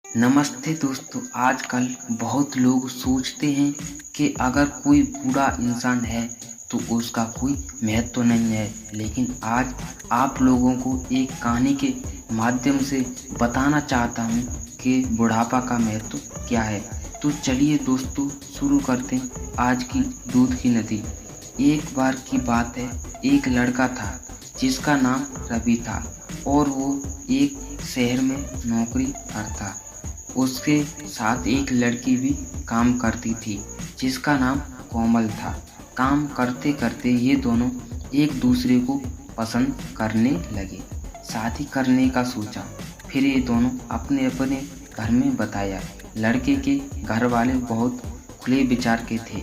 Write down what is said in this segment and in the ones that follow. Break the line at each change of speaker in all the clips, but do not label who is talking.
नमस्ते दोस्तों। आजकल बहुत लोग सोचते हैं कि अगर कोई बूढ़ा इंसान है तो उसका कोई महत्व नहीं है, लेकिन आज आप लोगों को एक कहानी के माध्यम से बताना चाहता हूँ कि बुढ़ापा का महत्व क्या है। तो चलिए दोस्तों, शुरू करते हैं आज की दूध की नदी। एक बार की बात है, एक लड़का था जिसका नाम रवि था और वो एक शहर में नौकरी करता। उसके साथ एक लड़की भी काम करती थी जिसका नाम कोमल था। काम करते करते ये दोनों एक दूसरे को पसंद करने लगे। शादी करने का सोचा। फिर ये दोनों अपने अपने घर में बताया। लड़के के घर वाले बहुत खुले विचार के थे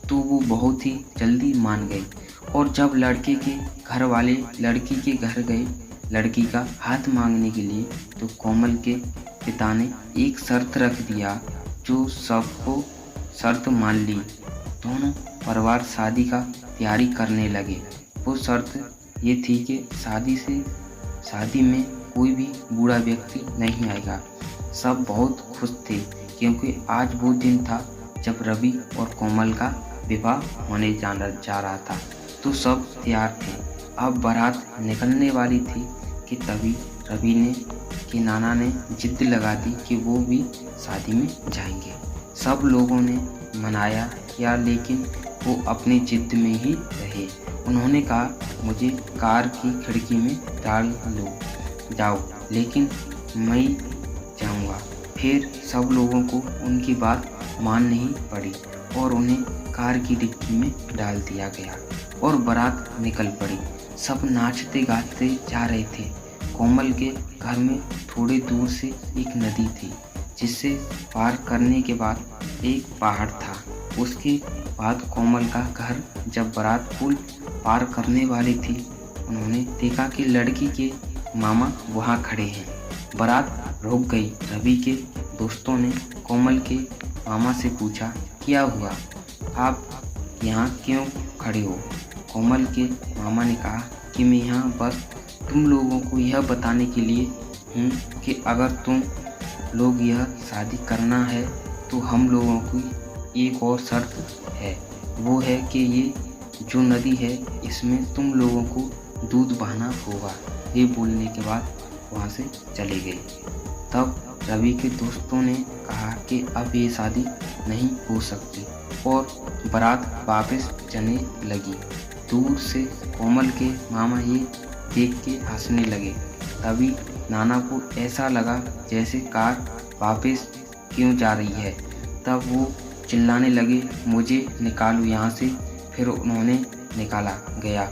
तो वो बहुत ही जल्दी मान गए। और जब लड़के के घर वाले लड़की के घर गए लड़की का हाथ मांगने के लिए, तो कोमल के पिता ने एक शर्त रख दिया जो सबको शर्त मान ली। दोनों परिवार शादी का तैयारी करने लगे। वो शर्त ये थी कि शादी में कोई भी बूढ़ा व्यक्ति नहीं आएगा। सब बहुत खुश थे क्योंकि आज वो दिन था जब रवि और कोमल का विवाह होने जा रहा था। तो सब तैयार थे। अब बारात निकलने वाली थी कि तभी रवि के नाना ने जिद लगा दी कि वो भी शादी में जाएंगे। सब लोगों ने मनाया किया, लेकिन वो अपनी जिद में ही रहे। उन्होंने कहा, मुझे कार की खिड़की में डाल लो जाओ, लेकिन मैं जाऊंगा। फिर सब लोगों को उनकी बात माननी पड़ी और उन्हें कार की डिक्की में डाल दिया गया और बारात निकल पड़ी। सब नाचते गाते जा रहे थे। कोमल के घर में थोड़ी दूर से एक नदी थी जिसे पार करने के बाद एक पहाड़ था। उसके बाद कोमल का घर। जब बारात पुल पार करने वाली थी, उन्होंने देखा कि लड़की के मामा वहां खड़े हैं। बारात रुक गई। रवि के दोस्तों ने कोमल के मामा से पूछा, क्या हुआ, आप यहाँ क्यों खड़े हो? कोमल के मामा ने कहा कि मैं यहाँ बस तुम लोगों को यह बताने के लिए हूँ कि अगर तुम लोग यह शादी करना है तो हम लोगों की एक और शर्त है। वो है कि ये जो नदी है इसमें तुम लोगों को दूध बहाना होगा। ये बोलने के बाद वहाँ से चले गए। तब रवि के दोस्तों ने कहा कि अब ये शादी नहीं हो सकती और बारात वापस जाने लगी। दूर से कोमल के मामा ये देख के हंसने लगे। तभी नाना को ऐसा लगा जैसे कार वापस क्यों जा रही है। तब वो चिल्लाने लगे, मुझे निकालो यहाँ से। फिर उन्होंने निकाला गया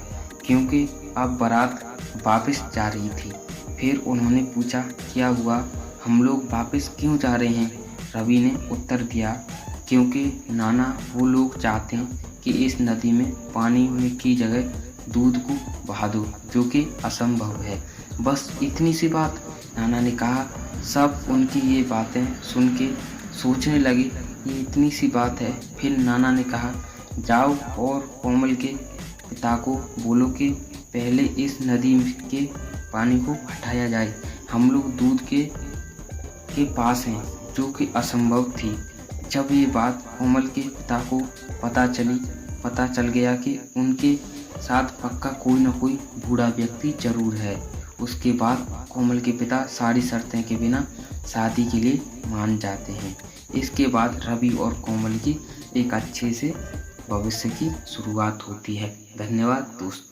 क्योंकि अब बारात वापस जा रही थी। फिर उन्होंने पूछा, क्या हुआ, हम लोग वापस क्यों जा रहे हैं? रवि ने उत्तर दिया, क्योंकि नाना वो लोग चाहते हैं कि इस नदी में पानी में की जगह दूध को बहा दो, जो कि असंभव है। बस इतनी सी बात। नाना ने कहा। सब उनकी ये बातें सुन के सोचने लगे, ये इतनी सी बात है। फिर नाना ने कहा, जाओ और कोमल के पिता को बोलो कि पहले इस नदी के पानी को हटाया जाए। हम लोग दूध के पास हैं, जो कि असंभव थी। जब ये बात कोमल के पिता को पता चल गया कि उनके साथ पक्का कोई न कोई बूढ़ा व्यक्ति जरूर है। उसके बाद कोमल के पिता सारी शर्तें के बिना शादी के लिए मान जाते हैं। इसके बाद रवि और कोमल की एक अच्छे से भविष्य की शुरुआत होती है। धन्यवाद दोस्तों।